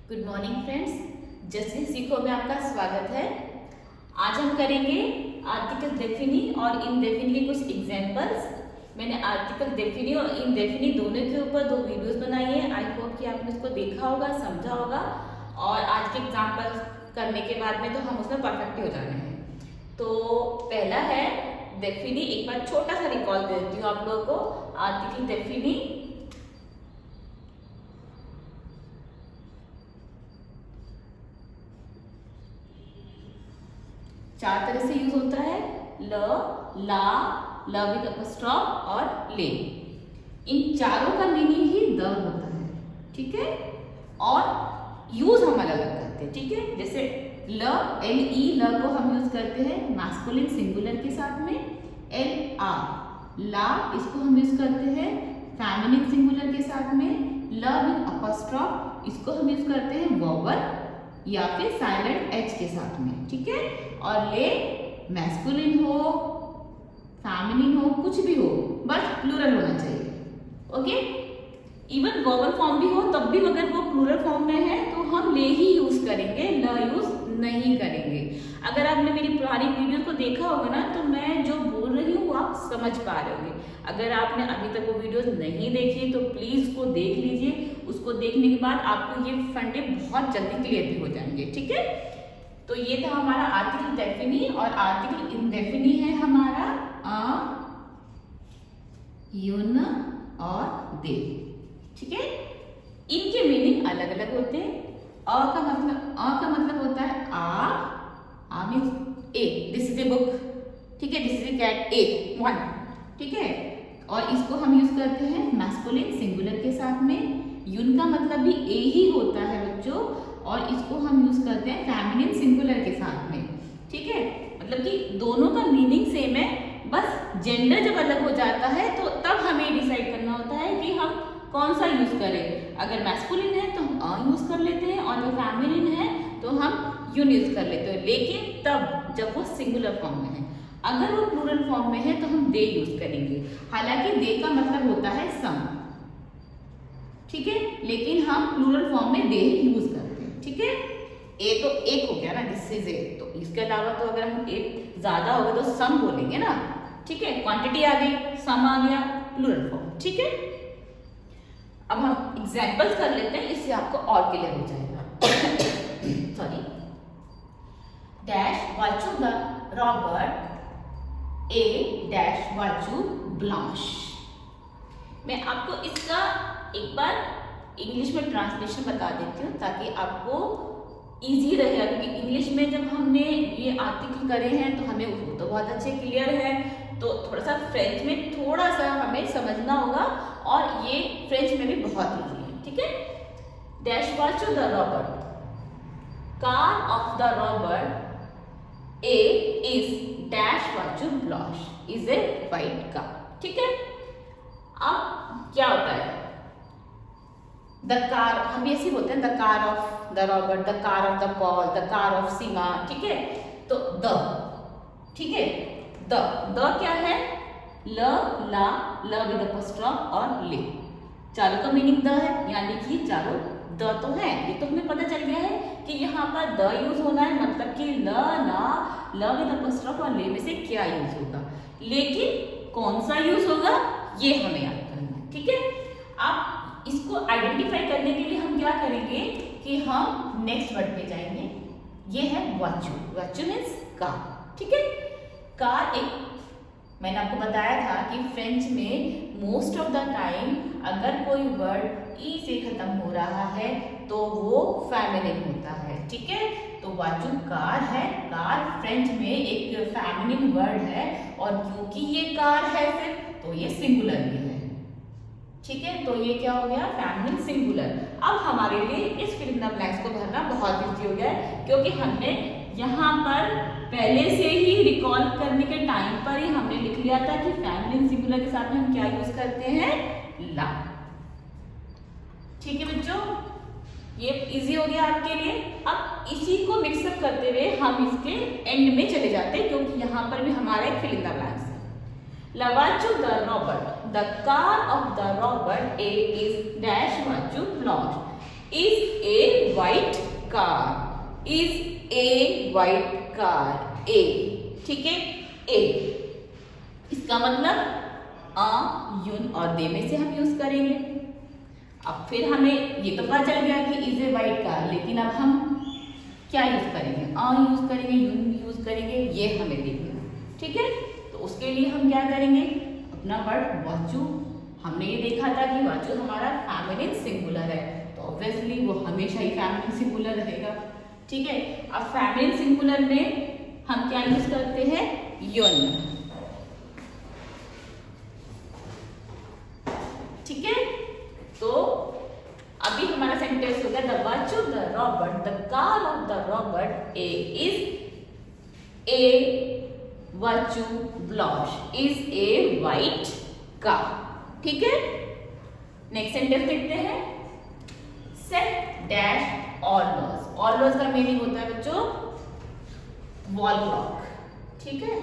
Good morning friends, जैसे सीखो में आपका स्वागत है। आज हम करेंगे आर्टिकल डेफिनी और इनडेफिनी के कुछ एग्जांपल्स। मैंने आर्टिकल डेफिनी और इनडेफिनी दोनों के ऊपर 2 वीडियोस बनाई है। आई होप कि आपने उसको देखा होगा, समझा होगा और आज के एग्जांपल करने के बाद में तो हम उसमें परफेक्ट हो जाने हैं। तो पहला है डेफिनी। एक बार छोटा सा रिकॉल दे देती हूँ आप लोगों को। आर्टिकल डेफिनी चार तरह से यूज होता है, ल, ला, ल विद अपस्ट्रॉफ और ले। इन चारों का मीनिंग ही द होता है, ठीक है। और यूज हम अलग अलग करते हैं, ठीक है। जैसे ल, एल ई, ल को हम यूज करते हैं मैस्कुलिन सिंगुलर के साथ में। एल आ, ला, इसको हम यूज करते हैं फेमिनिन सिंगुलर के साथ में। ल विद अपस्ट्रॉफ, इसको हम यूज करते हैं वोवल या फिर साइलेंट एच के साथ में, ठीक है। और ले मैस्कुलिन हो, फेमिनिन हो, कुछ भी हो, बस प्लूरल होना चाहिए, ओके। इवन वोवल फॉर्म भी हो तब भी अगर वो प्लूरल फॉर्म में है तो हम ले ही यूज करेंगे, ल यूज नहीं करेंगे। अगर आपने मेरी पुरानी वीडियो को देखा होगा ना, तो मैं जो बोल रही हूँ वो आप समझ पा रहे होंगे। अगर आपने अभी तक वो वीडियोस नहीं देखी तो प्लीज उसको देख लीजिए। उसको देखने के बाद आपको ये फंडे बहुत जल्दी क्लियर भी हो जाएंगे, ठीक है। तो ये था हमारा आर्टिकल डेफिनी। और आर्टिकल इनडेफिनी है हमारा अ, यून और दे, ठीक है। इनके मीनिंग अलग अलग होते हैं। अ का मतलब होता है a means a, this is a book, ठीक है। This is a cat, a one, ठीक है। और इसको हम यूज करते हैं मैस्कुलिन सिंगुलर के साथ में। यून का मतलब भी ए ही होता है बच्चों, और इसको हम यूज करते हैं फेमिनिन सिंगुलर के साथ में, ठीक है। मतलब कि दोनों का मीनिंग सेम है, बस जेंडर जब अलग हो जाता है तो तब हमें डिसाइड करना होता है कि हम कौन सा यूज करें। अगर मैस्कुलिन है तो हम अ यूज कर लेते हैं, और अगर फेमिनिन है तो हम यून यूज कर लेते हैं, लेकिन तब जब वो सिंगुलर फॉर्म में है। अगर वो प्लूरल फॉर्म में है तो हम दे यूज करेंगे। हालांकि दे का मतलब होता है सम, ठीक है, लेकिन हम प्लूरल फॉर्म में दे यूज करते हैं, ठीक है। ए तो एक हो गया ना, दिस इज ए, तो इसके अलावा तो अगर हम एक ज्यादा होगा तो सम बोलेंगे ना, ठीक है। क्वांटिटी आ गई, सम आ गया, प्लूरल फॉर्म, ठीक है। अब हम एग्जांपल्स कर लेते हैं, इससे आपको और क्लियर हो जाएगा। सॉरी। डैश वाचू द रॉबर्ट, ए डैश वाचू ब्लांश। मैं आपको इसका एक बार इंग्लिश में ट्रांसलेशन बता देती हूँ ताकि आपको इजी रहेगा, क्योंकि इंग्लिश में जब हमने ये आर्टिकल करे हैं तो हमें वो तो बहुत अच्छे क्लियर है, तो थोड़ा सा फ्रेंच में थोड़ा सा हमें समझना होगा, और ये फ्रेंच में भी बहुत इजी है, ठीक है। डैश वाचू द Robert, car of the Robert ए इज डैश वाचू ब्लॉश, इज ए वाइट कार, ठीक है। अब क्या होता है, द कार हम ऐसे बोलते हैं, the car of the Robert, the car of the Paul, the car of Seema, ठीक है। तो द, ठीक है, द क्या है, ल, ला, ल विद अपस्ट्रॉफ और ले, चारों का मीनिंग द है, यानी कि चारों द तो है। ये तो हमें पता चल गया है कि यहाँ पर द यूज होना है, मतलब कि ल, ला, ल विद अपस्ट्रॉफ और ले में से क्या यूज होगा, लेकिन कौन सा यूज होगा ये हमें याद करना है, ठीक है। अब इसको आइडेंटिफाई करने के लिए हम क्या करेंगे कि हम नेक्स्ट वर्ड पे जाएंगे। ये है वाचू। वाचू मीन्स कार, ठीक है। कार एक, मैंने आपको बताया था कि फ्रेंच में मोस्ट ऑफ द टाइम अगर कोई वर्ड ई से खत्म हो रहा है तो वो फेमिनिन होता है, ठीक है। तो वाचू कार है, कार फ्रेंच में एक फेमिनिन वर्ड है, और क्योंकि ये कार है फिर तो ये सिंगुलर भी है, ठीक है। तो ये क्या हो गया, फेमिनिन सिंगुलर। अब हमारे लिए इस फिल इन द ब्लैंक्स को भरना बहुत इजी हो गया है, क्योंकि हमने यहाँ पर पहले से ही रिकॉल करने के टाइम पर ही हमने लिख लिया था कि फेमिनिन सिंगुलर के साथ में हम क्या यूज करते हैं, ला, ठीक है बच्चों। ये इजी हो गया आपके लिए। अब इसी को मिक्सअप करते हुए हम इसके एंड में चले जाते हैं, क्योंकि यहाँ पर भी हमारा एक फिल इन द ब्लैंक्स है। Lavachu the Robert, the car of the Robert A is dash Vachu Blanche. Is a white car, is a white car, ए, ठीक है, ए। इसका मतलब अ, यून और दे में से हम यूज करेंगे। अब फिर हमें ये तो पता चल गया कि इज ए व्हाइट कार, लेकिन अब हम क्या यूज करेंगे, अ यूज करेंगे, यून यूज करेंगे, ये हमें देखना, ठीक है। तो उसके लिए हम क्या करेंगे, अपना वर्ड वाचू, हमने ये देखा था कि वाचू हमारा फेमिनिन सिंगुलर है, तो ऑब्वियसली वो हमेशा ही फेमिनिन सिंगुलर रहेगा, ठीक है। अब फेमिनिन सिंगुलर में हम क्या यूज करते हैं, यून, ठीक है। तो अभी हमारा सेंटेंस हो गया, द वाचू द Robert the car of the Robert ए इज ए वाचू ब्लॉश, इज ए व्हाइट कार, ठीक है। नेक्स्ट सेंटेंस देखते हैं, सेट डैश ऑलवेज, ऑलवेज का मीनिंग होता है बच्चों वॉल क्लॉक, ठीक है।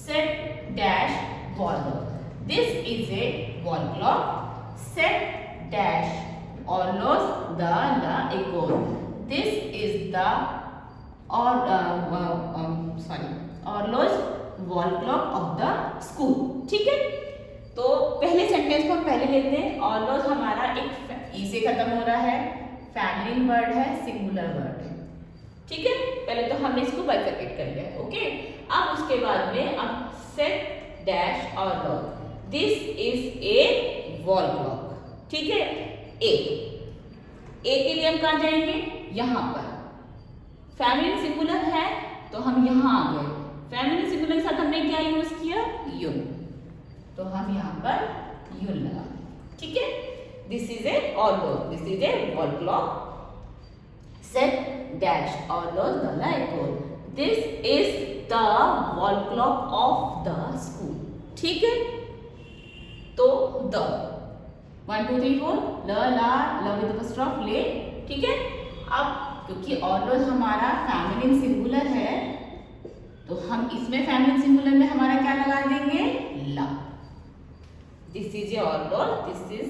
सेट डैश ऑलवेज, this is a wall clock, set dash always the equal, this is the always wall clock of the school, ठीक है। तो पहले सेंटेंस को हम पहले लेते हैं। always हमारा एक ई से खत्म हो रहा है, फेमिनिन वर्ड है, सिंगुलर वर्ड है, ठीक है। पहले तो हमने इसको बाइफरकेट कर लिया, ओके। अब उसके बाद में अब set dash always, this is a wall clock, ठीक है। ए के लिए हम कहाँ जाएंगे, यहां पर फेमिनिन सिंगुलर है तो हम यहां आ गए, फेमिनिन सिंगुलर के साथ हमने क्या यूज किया, यून, तो हम यहां पर यून लगा, ठीक है। दिस इज ए ऑलवेज, this is a wall clock, set dash always the equal, this is the wall clock of the school, ठीक है। तो द 1 2 3 4 ल ला ल विद अपॉस्ट्रोफ ले, ठीक है। अब क्योंकि ऑलवेज हमारा फेमिनिन सिंगुलर है तो हम इसमें फेमिनिन सिंगुलर में हमारा क्या लगा देंगे, ला, दिस इज ए ऑलवेज, this is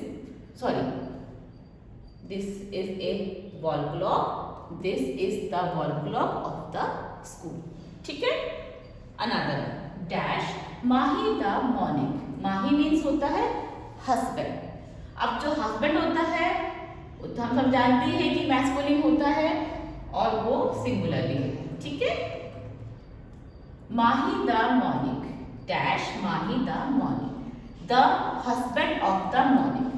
sorry this is a wall clock, this is the wall clock of the school, ठीक है। अनदर डैश माही द मॉर्निंग, माही मीन्स होता है हस्बैंड। अब जो हस्बैंड होता है वो तो हम सब जानते हैं कि मैस्कुलिन होता है और वो सिंगुलरली है, ठीक है। माही द मॉर्निंग डैश माही द मॉर्निंग, the husband of the morning,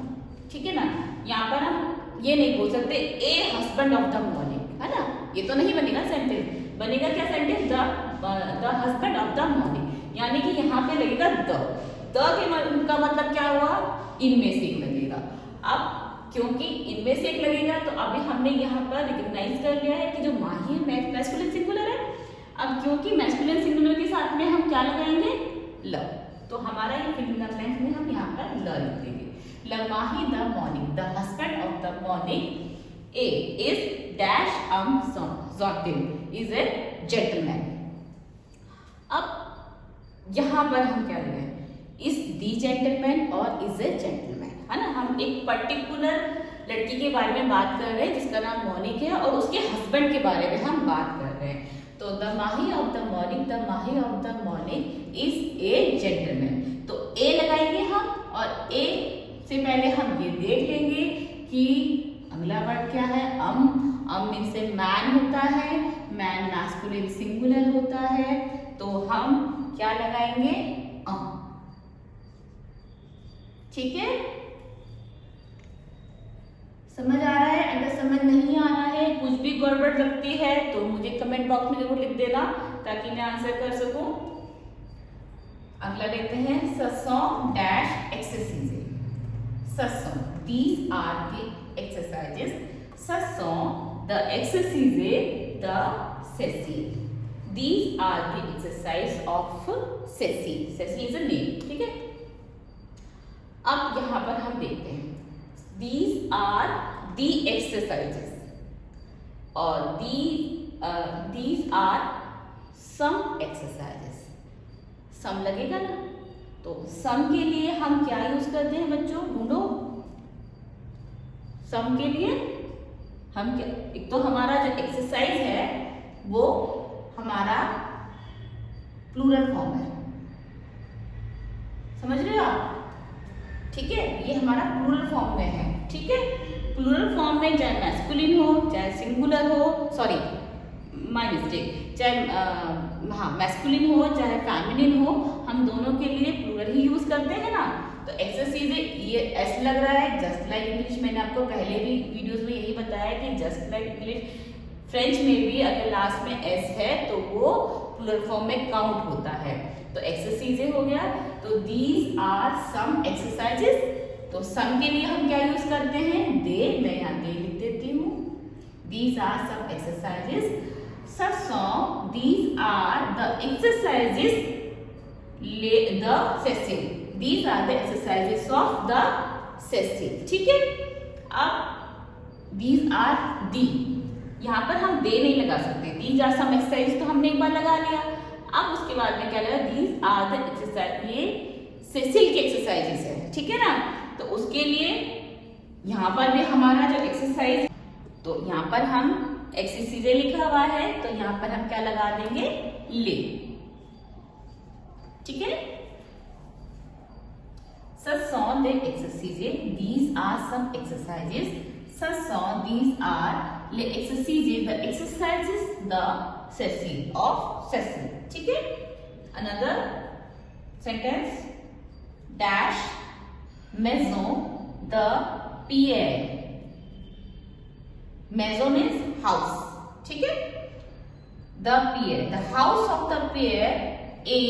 ठीक है ना। यहाँ पर हम ये नहीं बोल सकते a husband of the morning, है ना, ये तो नहीं बनेगा सेंटेंस, बनेगा क्या sentence, the husband of the morning, यानी कि यहाँ पे लगेगा द के का मतलब क्या हुआ, इनमें से एक लगेगा। अब क्योंकि इनमें से एक लगेगा तो अभी हमने यहाँ पर रिकॉग्नाइज कर लिया है कि जो माही है मैस्कुलिन सिंगुलर है। अब क्योंकि मैस्कुलिन सिंगुलर के साथ में हम क्या लगाएंगे, ल, तो हमारा ये फिल इन द ब्लैंक में हम यहाँ पर ल लिख देंगे, ल माही द मॉर्निंग, the husband of the morning ए इज डैश ज़ॉटिन, इज ए जेंटलमैन। अब यहाँ पर हम क्या लगाएं, इज दी जेंटलमैन और इज ए जेंटलमैन, है ना। हम एक पर्टिकुलर लड़की के बारे में बात कर रहे हैं जिसका नाम मोनिक है और उसके हस्बैंड के बारे में हम बात कर रहे हैं। तो द माही ऑफ द मॉर्निंग, the Mahi of the morning is a gentleman, तो ए लगाएंगे हम, और ए से पहले हम ये देख लेंगे कि अगला वर्ड क्या है, अम मीन से मैन होता है, मैन मैस्कुलिन सिंगुलर होता है, तो हम क्या लगाएंगे, अम, ठीक है। समझ आ रहा है, अगर समझ नहीं आ रहा है, कुछ भी गड़बड़ लगती है तो मुझे कमेंट बॉक्स में जरूर लिख देना ताकि मैं आंसर कर सकूं। अगला लेते हैं, ससों डैश एक्सरसाइजेज, ससों, दीज आर द एक्सरसाइजेज, ससों द एक्सरसाइजेज द Cecile, these are the exercise of Cecile, Cecile is a name, ठीक है। अब यहां पर हम देखते हैं, these are the exercises और these are some exercises, some लगेगा ना, तो some के लिए हम क्या यूज करते हैं बच्चों, ढूंढो, सम के लिए हम क्या, एक तो हमारा जो एक्सरसाइज है वो हमारा प्लूरल फॉर्म है, समझ रहे हो आप? ठीक है, ये हमारा प्लूरल फॉर्म में है। ठीक है, प्लूरल फॉर्म में चाहे मैस्कुलिन हो चाहे सिंगुलर हो, सॉरी माय मिस्टेक, चाहे हाँ मैस्कुलिन हो चाहे फेमिनिन हो, हम दोनों के लिए प्लूरल ही यूज करते हैं ना। तो एक्सरसाइज ये ऐसे लग रहा है जस्ट लाइक इंग्लिश, मैंने आपको पहले भी वीडियोस में यही बताया कि जस्ट लाइक इंग्लिश फ्रेंच में भी अगर लास्ट में एस है तो वो प्लूरल फॉर्म में काउंट होता है। तो एक्सरसाइज हो गया, तो दीज आर सम एक्सरसाइजेस। तो सम के लिए हम क्या यूज करते हैं, दे, मैं यहाँ दे लिख देती हूँ, these are some exercises. Some these are the exercises the Cecil, these are the exercises of the Cecil. ठीक है, अब दीज आर दी, यहाँ पर हम दे नहीं लगा सकते, दीज आर सम एक्सरसाइज तो हमने एक बार लगा लिया। अब उसके बाद में क्या लगा, दीज आर द एक्सरसाइज, ये सेसिल की एक्सरसाइजेस है। ठीक है ना, तो उसके लिए यहाँ पर भी हमारा जो एक्सरसाइज, तो यहाँ पर हम एक्सरसाइज लिखा हुआ है तो यहाँ पर हम क्या लगा देंगे, ले। ठीक है, such on the exercises, these are some exercises, such on these are the exercises, the exercises the session of session. ठीक है, another sentence, dash maison the pierre, maison means house. ठीक है, the pierre, the house of the pierre a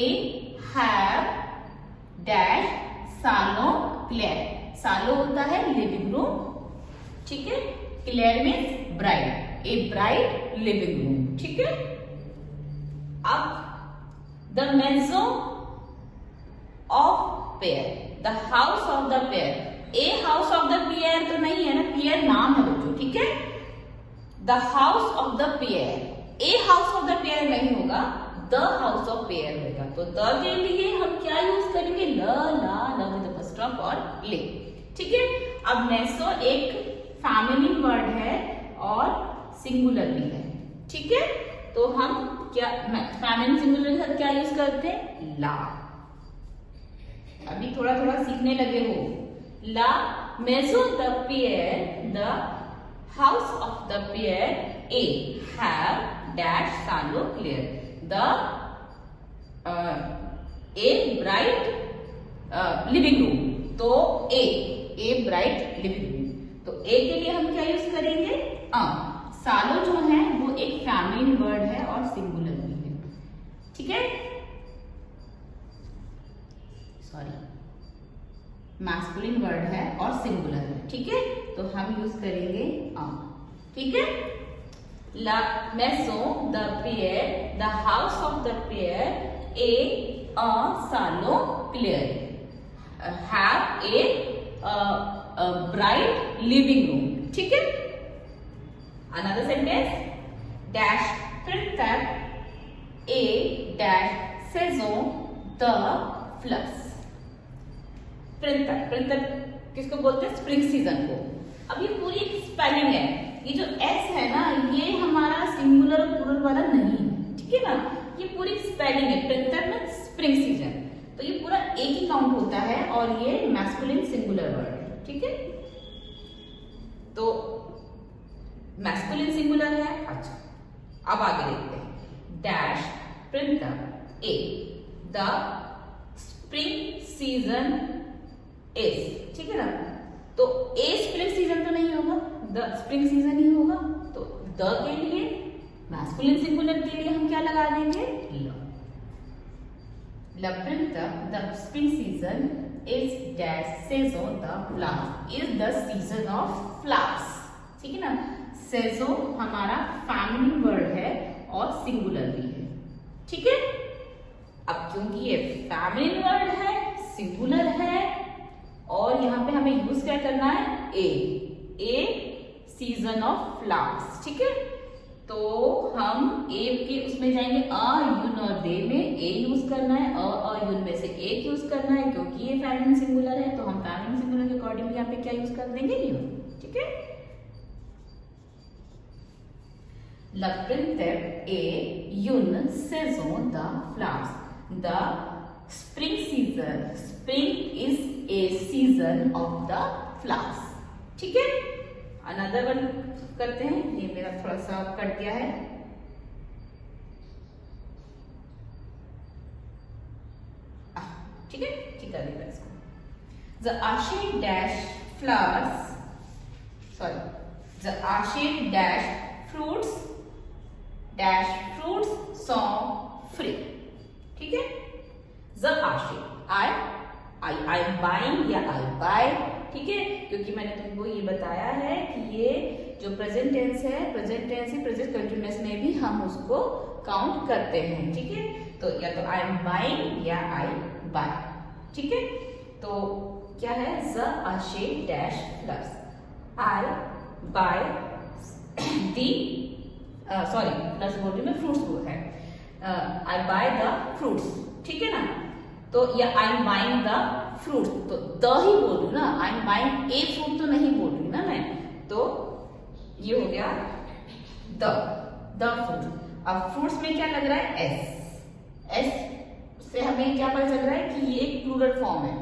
have dash salon claire, सालो होता है living room. ठीक है, clear means bright, a bright living room. ठीक है, अब the mezzo of pair, the house of the pair, a house of the pair तो नहीं है ना, पेयर नाम है बच्चों। ठीक है, the house of the pair, a house of the pair नहीं होगा, द हाउस ऑफ पेयर होगा। तो द के लिए हम क्या यूज करेंगे, ल, ला, ल विद अपॉस्ट्रोफ और ले। ठीक है, अब मेसो एक फेमिनिन वर्ड है और सिंगुलर भी है। ठीक है, तो हम क्या फेमिनिन सिंगुलर के साथ क्या यूज करते हैं, ला। अभी थोड़ा थोड़ा सीखने लगे हो। ला मेसो द पेयर, the house of the pair ए हैव डैश सालो क्लियर, the a bright living room, तो a bright living room, तो a के लिए हम क्या यूज करेंगे, सालो जो है वो एक फेमिनिन वर्ड है और सिंगुलर भी है। ठीक है, सॉरी मैस्कुलिन वर्ड है और सिंगुलर है। ठीक है, तो हम यूज करेंगे ठीक है, La maison the pair, the house of the pair a salon claire have a bright living room. ठीक है, another sentence, dash printer a dash saison the flowers. Printer किसको बोलते हैं, स्प्रिंग सीजन को। अब ये पूरी एक स्पेलिंग है, ये जो एस है ना ये हमारा सिंगुलर और प्लूरल वाला नहीं है। ठीक है ना, ये पूरी स्पेलिंग है, प्रिंटर में स्प्रिंग सीजन, तो ये पूरा एक ही काउंट होता है और ये मैस्कुलिन सिंगुलर वर्ड है। ठीक है, तो मैस्कुलिन सिंगुलर है। अच्छा, अब आगे देखते हैं, dash printer A the spring season is. ठीक है ना, तो ए स्प्रिंग सीजन तो नहीं होगा, द स्प्रिंग सीजन ही होगा, तो द के लिए मैस्कुलिन सिंगुलर के लिए हम क्या लगा देंगे, ल प्रिंटर the spring season is dash सेजो द फ्लावर्स, is the season of flowers. ठीक है ना, सेजो हमारा फेमिनिन वर्ड है और सिंगुलर भी है। ठीक है, अब क्योंकि ये फेमिनिन वर्ड है, सिंगुलर है और यहाँ पे हमें यूज क्या करना है, ए सीजन ऑफ फ्लावर्स। ठीक है, तो हम ए के उसमें जाएंगे, अ यून और दे में ए यूज करना है, अ यून में से एक यूज करना है क्योंकि ये फेमिनिन सिंगुलर है, तो हम फेमिनिन सिंगुलर के अकॉर्डिंग यहाँ पे क्या यूज कर देंगे, यून। ठीक है, Le printemps est une saison de flowers. The spring season. Spring is a season of the flowers. ठीक है, अनदर वन करते हैं। ये मेरा थोड़ा सा कट गया है। ठीक है, ठीक कर देगा इसको। The Ashid dash flowers. Sorry, the Ashid dash fruits song free. ठीक है, the Ashid I am buying या I buy। ठीक है, क्योंकि मैंने तुमको ये बताया है कि ये जो प्रेजेंट टेंस है, प्रेजेंट टेंस ही प्रेजेंट कंटिन्यूअस में भी हम उसको काउंट करते हैं। ठीक है, तो या तो आई एम बाइंग या आई बाय। ठीक है, तो क्या है, द आशेड dash flowers, I buy the, sorry flowers बोल रही मैं, फ्रूट्स वो है, आई बाय द फ्रूट्स। ठीक है ना, तो या आई एम बाइंग द फ्रूट, तो द ही बोल रही ना, आई एम बाइंग ए फ्रूट तो नहीं बोल रही ना मैं, तो ये हो गया द फ्रूट। अब फ्रूट्स में क्या लग रहा है, एस से हमें क्या पता चल रहा है कि ये एक प्लूरल फॉर्म है।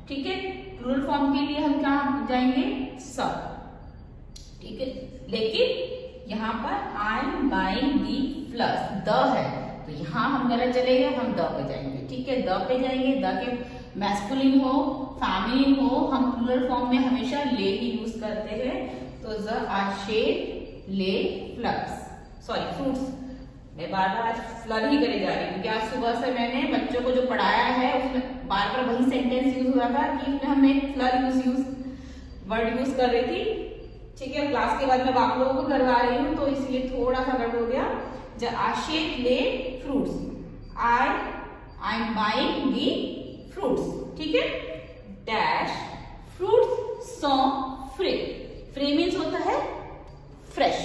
ठीक है, प्लूरल फॉर्म के लिए हम क्या जाएंगे, सब। ठीक है, लेकिन यहाँ पर आई am buying the flowers, the है, तो यहाँ हम गलत चलेंगे, हम द पे जाएंगे। ठीक है, द पे जाएंगे, द के मैस्कुलिन हो फेमिनिन हो, हम प्लूरल फॉर्म में हमेशा ले ही यूज करते हैं। तो द आशेड ले फ्लवर्स, सॉरी फ्रूट्स, मैं बार बार आज फ्लर ही करे जा रही हूँ क्योंकि आज सुबह से मैंने बच्चों को जो पढ़ाया है उसमें बार बार वही सेंटेंस यूज हो रहा था कि उसमें हमें फ्लर वर्ड यूज कर रही थी। ठीक है, क्लास के बाद मैं आप लोगों को करवा रही हूँ तो इसलिए थोड़ा सा गड़बड़ हो गया। द आशेड ले फ्रूट्स, I am buying the fruits. ठीक है, डैश फ्रूट्स सॉन्ग फ्री, फ्री मीन्स होता है फ्रेश,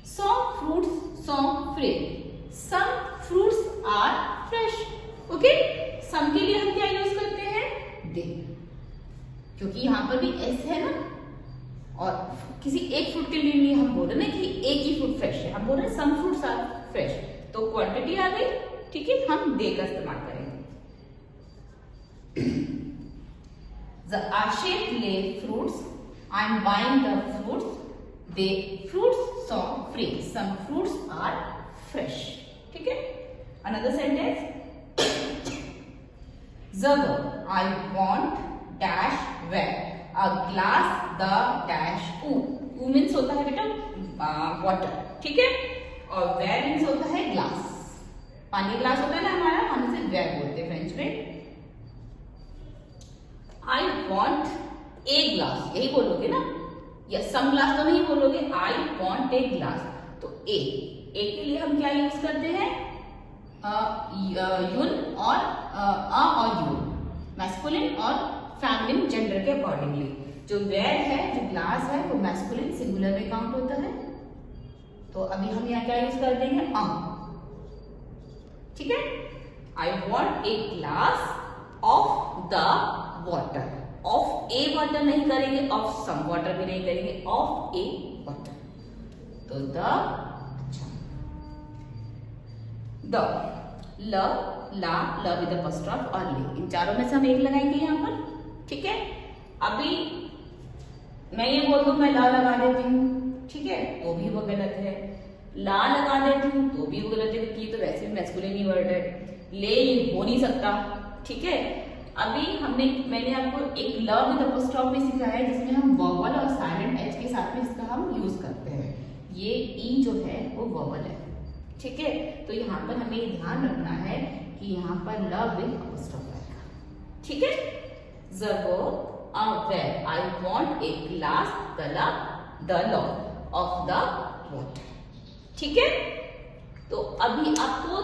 सॉन्ग फ्रूट्स सॉन्ग फ्री, some fruits are fresh. Okay, some के लिए हम क्या यूज करते हैं, दे, क्योंकि यहां पर भी एस है ना, और किसी एक फ्रूट के लिए नहीं हम बोल रहे ना कि एक ही फ्रूट फ्रेश है, हम बोल रहे हैं सम फ्रूट्स आर फ्रेश, तो क्वांटिटी आ गई। ठीक है, हम दे का इस्तेमाल करेंगे। The Ashid lay fruits, I am buying the fruits, they fruits song free, some fruits are fresh। ठीक है, another sentence, the I want dash where a glass the dash u means होता है बेटा water। ठीक है, और where means होता है ग्लास, पानी ग्लास होता है ना हमारा, हम इसे where बोलते हैं फ्रेंच में। I want a glass, यही बोलोगे ना, या some glass तो नहीं बोलोगे, I want a glass, तो a के लिए हम क्या यूज करते हैं, यून और यून, मैस्कुलिन और फेमिनिन जेंडर के अकॉर्डिंगली। जो वेयर है, जो ग्लास है, वो मैस्कुलिन सिंगुलर में काउंट होता है, तो अभी हम यहाँ क्या यूज कर देंगे, ठीक है, I want a glass of the water, of A water नहीं करेंगे, ऑफ सम वाटर भी नहीं करेंगे, ऑफ ए वाटर, तो द, अच्छा, द, ल, ला, ल विद अपॉस्ट्रोफ और ले, इन चारों में से हम एक लगाएंगे यहाँ पर। ठीक है, अभी मैं ये बोल दूं मैं ला लगा देती हूँ, ठीक है, तो भी वो गलत है, ला लगा देती हूँ तो भी वो गलत है, क्योंकि ये तो वैसे भी मैस्कुलिन ही वर्ड है, ले ये हो नहीं सकता। ठीक है, अभी मैंने आपको एक ल विद अपॉस्ट्रोफ भी सिखाया है जिसमें हम वोवल और साइलेंट एच के साथ में इसका हम यूज करते हैं। ये ई जो है वो वोवल है। ठीक है, तो यहाँ पर हमें ध्यान रखना है कि यहाँ पर ल विद अपॉस्ट्रोफ आएगा। ठीक है, where I want a glass the log of the water। ठीक है, तो अभी आपको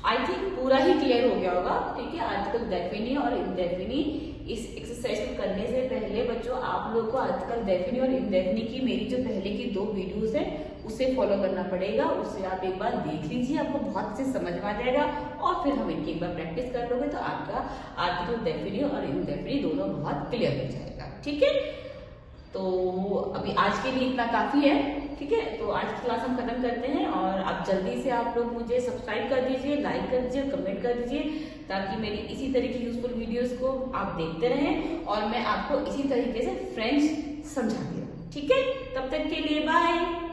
आई थिंक पूरा ही क्लियर हो गया होगा। ठीक है, आर्टिकल डेफिनी और इंडेफिनी इस एक्सरसाइज को करने से पहले बच्चों आप लोगों को आर्टिकल डेफिनी और इंडेफिनी की मेरी जो पहले की 2 वीडियोस है उसे फॉलो करना पड़ेगा। उसे आप एक बार देख लीजिए, आपको बहुत से समझ में आ जाएगा और फिर हम इनकी एक बार प्रैक्टिस कर लोगे तो आपका आर्टिकल डेफिनी और इंडेफिनी दोनों बहुत क्लियर हो जाएगा। ठीक है, तो अभी आज के लिए इतना काफी है। ठीक है, तो आज की क्लास हम खत्म करते हैं और आप जल्दी से आप लोग मुझे सब्सक्राइब कर दीजिए, लाइक कर दीजिए, कमेंट कर दीजिए, ताकि मेरी इसी तरह की यूजफुल वीडियोस को आप देखते रहें और मैं आपको इसी तरीके से फ्रेंच समझाती हूँ। ठीक है, तब तक के लिए बाय।